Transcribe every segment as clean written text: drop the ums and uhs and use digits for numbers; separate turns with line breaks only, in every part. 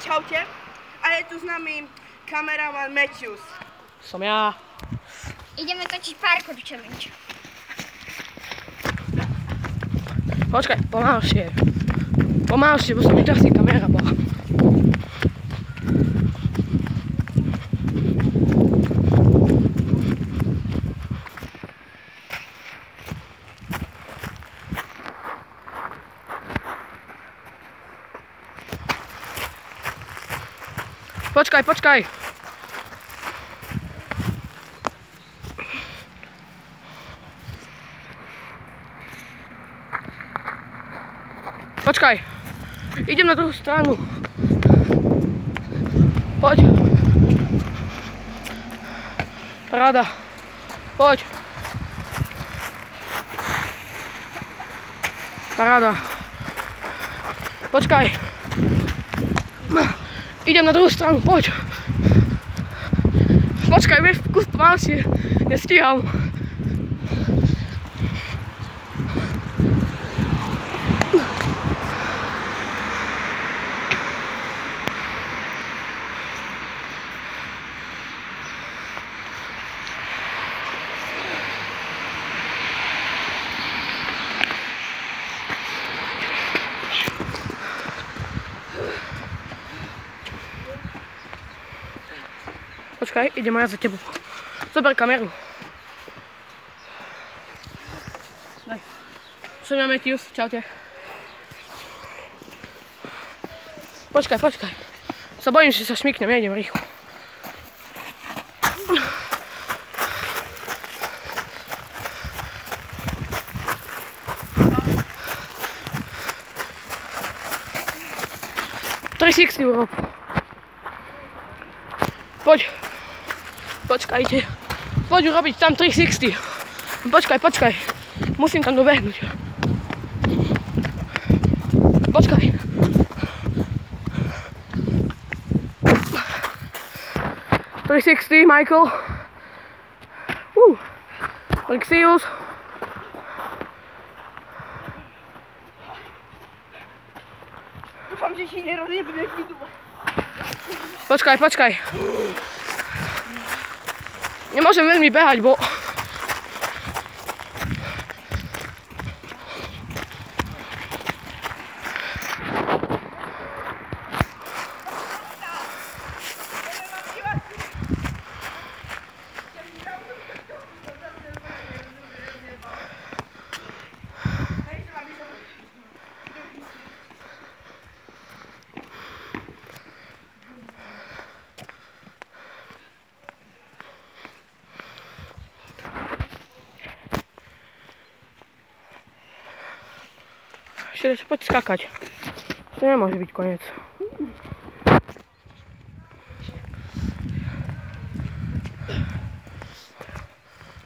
čaute. A je tu s nami kameraman Matthews.
Som ja.
Ideme točiť parkour challenge.
Počkaj, pomalšie. Pomalšie, bo sa mi trasí kamera bola. Počkaj, počkaj! Počkaj! Idem na druhú stranu. Poď. Paráda. Poď. Paráda. Počkaj. Idem na druhú stranu, poď. Počkaj, vieš, kus pomalšie. Nestíham. Počkaj, idem ja za tebou. Zober kameru. Daj. Som ja Matthews, čaute. Počkaj, počkaj. Sa bojím, že sa šmyknem, ja idem rýchlo. Urob. Poď. Počkajte. Poď urobiť tam 360. Počkaj, počkaj. Musím tam dobehnúť. Počkaj. Michael. Alexius.
Dúfam, že si nerozjebím, jak mi tu.
Počkaj, počkaj. Nemôžem veľmi behať, bo... Ešte poď skakať. To nemôže byť koniec.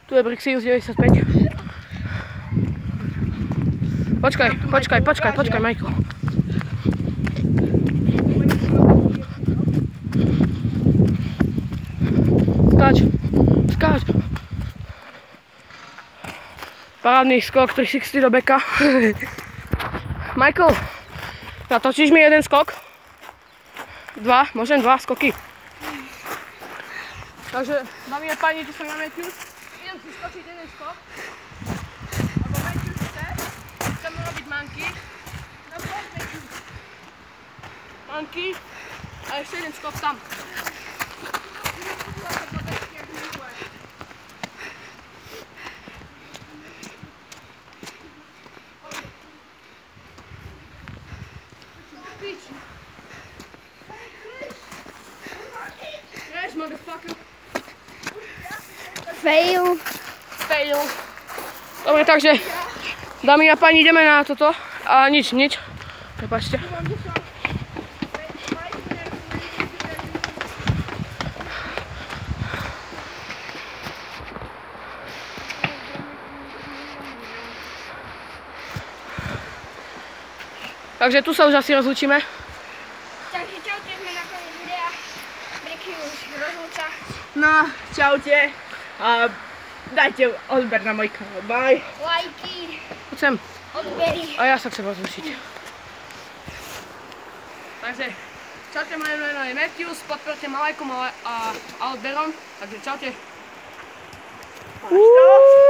Tu je Brixius 95. Počkaj, počkaj, počkaj, počkaj, Michael. Skáč, skáč. Parádny skok 360 do beka. Michael, natočíš mi jeden skok? Môžem dva skoky. Takže, dámy a páni, tu som ja Matthews. Idem si skočiť jeden skok. Lebo Matthews chcem robiť manky. No poď Matthews. Manky a ešte jeden skok tam. Yes, motherfucker.
Fail.
Fail. Dobre, takže, dámy a páni, ideme na toto. A nič. Prepáčte. Takže tu sa už asi rozlúčime.
Takže čaute, sme na koniec videa. Brixius rozlúča.
No, čaute. A dajte odber na môj kanál. Bye.
Lajky.
Poď sem.
Odbery.
A ja sa chcem rozlúčiť. Takže, Čaute, moje meno je Matthews, podporte ma lajkom a odberom, takže čaute.
Máš to?